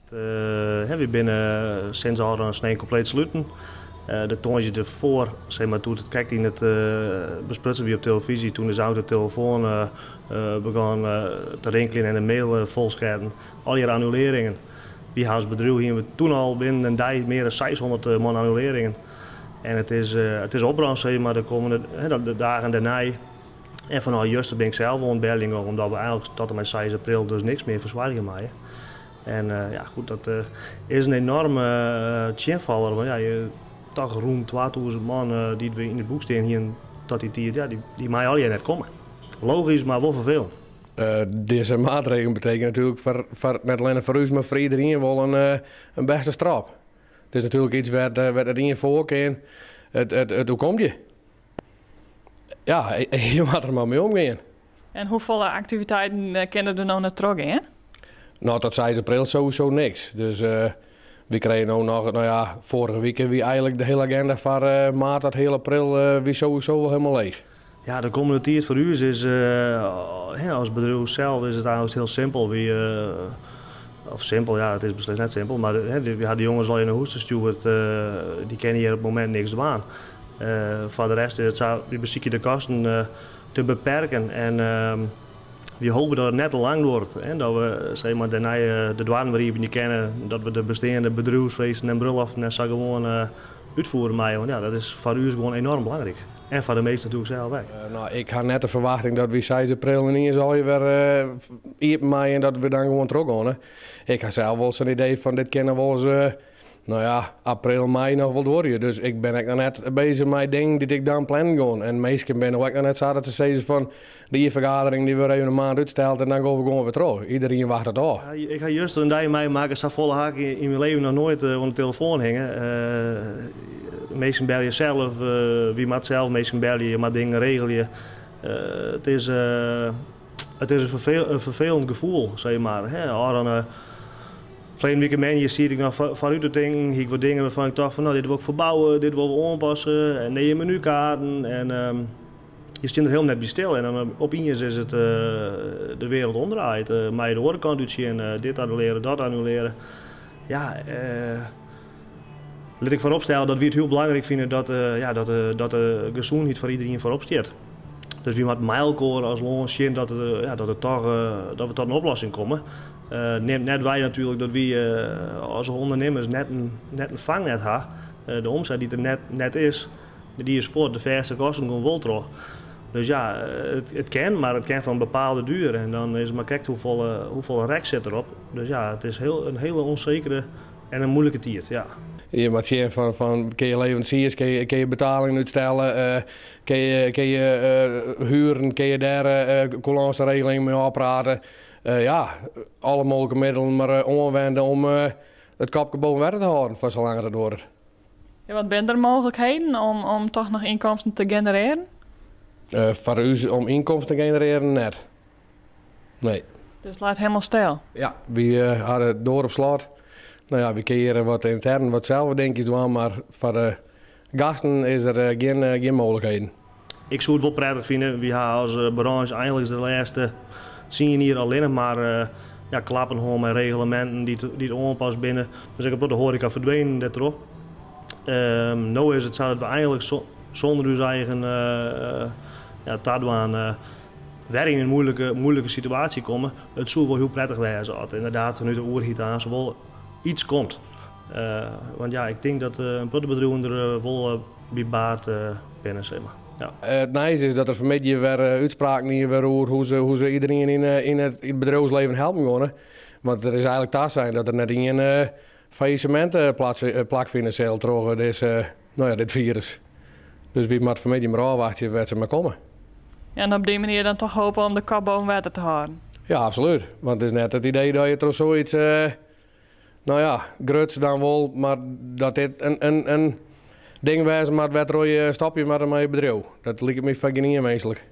We binnen sinds al een snee compleet sluiten. De toontje ervoor, zeg maar, toen het kijkt in het besprutsen wie op televisie, toen is de telefoon begon te rinkelen en de mail volscherden. Al die annuleringen. Wie haast bedrijf hier we toen al binnen een dag meer dan 600 man annuleringen. En het is opbrand, zeg maar, de komende de dagen daarna. En vanuit juist ben ik zelf al in Berlingen, omdat we eigenlijk tot en met 6 april dus niks meer verzwaringen maken. En ja, goed, dat is een enorme tjenvaller. Want ja, je toch ruim 2000 man die we in het boek staan hier tot die tijd, ja, die mij al hier net komen. Logisch, maar wel vervelend. Deze maatregelen betekenen natuurlijk voor net alleen voor u, maar voor iedereen wel een beste straf. Het is natuurlijk iets waar het in je voorkent. Hoe kom je? Ja, je moet er maar mee omgaan. En hoeveel activiteiten kennen er nou naar terug in? Nou, tot 6 april sowieso niks. Dus we kregen nou nog, nou ja, vorige week wie eigenlijk de hele agenda van maart tot heel april wie sowieso wel helemaal leeg. Ja, de komende tijd voor u is als bedrijf zelf is het eigenlijk heel simpel. Of simpel, ja, het is beslist net simpel, maar we hadden jongens al in een hoestenstuurt, die kennen hier op het moment niks aan. Voor de rest is het zo, we bezieken de kosten te beperken en we hopen dat het net te lang wordt. En dat we zeg maar, daarna de douanebrieven niet kennen, dat we de bestaande bedrijfsfeesten en brulaften net zo gewoon uitvoeren. Want ja, dat is voor u gewoon enorm belangrijk. En voor de meesten natuurlijk zelf ook. Nou, ik had net de verwachting dat we 6 april en ineens alweer iepen maaien en dat we dan gewoon terug gaan. Ik had zelf wel zo'n idee van dit kennen wel eens, nou ja, april, mei nog wel door. Dus ik ben nog net bezig met dingen die ik dan plannen ga. En meestal ben ik nog net zo dat ze zeggen van die vergadering die we even een maand uitstelt en dan gaan we gewoon weer terug. Iedereen wacht het af. Ja, ik ga juist een dag mee maken, zo volle haken in mijn leven nog nooit op de telefoon hangen. Meestal bel je zelf, wie moet zelf, meestal bel je maar dingen regel je. Het is een vervelend gevoel, zeg maar. Verleden weekend zie ik nog vanuit de dingen, ik wat dingen waarvan ik dacht van nou, dit wil ik verbouwen, dit wil ik aanpassen en neem menukaarten en je staat er heel net bij stil en dan opeens is het de wereld omdraait. Maar de horecakant uitzien, dit annuleren, dat annuleren. Ja, laat ik voorop stellen dat we het heel belangrijk vinden dat de gezondheid voor iedereen voorop staat. Dus we moeten met elkaar als land zien dat we tot een oplossing komen. Neemt net wij natuurlijk dat we als ondernemers net een vangnet hebben. De omzet die er net is, die is voor de verste kosten gewoon wel terug. Dus ja, het kan, maar het kan van een bepaalde duur. En dan is het maar kijk hoeveel rek zit erop. Dus ja, het is een hele onzekere en een moeilijke tijd. Ja. Je moet zien van kun je leveranciers, kun je betalingen uitstellen, kun je huren, kun je daar coulance-regelingen mee opraden. Ja, alle mogelijke middelen maar aanwenden om het kapje boven water te houden voor zolang het wordt. Ja, wat zijn er mogelijkheden om toch nog inkomsten te genereren? Voor u om inkomsten te genereren net. Nee. Dus laat helemaal stil? Ja, we hadden door op slot. Nou ja, we keren wat intern, wat zelf denk ik doen, maar voor de gasten is er geen mogelijkheden. Ik zou het wel prettig vinden. We hebben als branche eigenlijk de laatste 10 jaar alleen maar klappen gewoon met reglementen die het aanpassen binnen. Dus ik heb op de horeca verdwenen dit erop. Nu is het zo dat we eigenlijk zonder ons eigen tadwaan weer in een moeilijke situatie komen. Het zou wel heel prettig zijn als inderdaad vanuit de oerhiet aan zowel iets komt. Want ja, ik denk dat een productbedrijf er wel bij baat binnen, zeg maar. Ja. Het nice is dat er vanmiddag weer uitspraken hier weer hoe ze iedereen in het bedrijfsleven helpen kunnen. Want er is eigenlijk taak zijn dat er net een faillissement plaatsvinden zal door dit virus. Dus wie moet vanmiddag maar afwachten waar ze maar komen. En op die manier dan toch hopen om de kop boven water te houden? Ja, absoluut. Want het is net het idee dat je toch zoiets, nou ja, gruts dan wel, maar dat dit een ding wijzen maar wat je stapje met een bedrijf. Dat lijkt me vaak niet menselijk.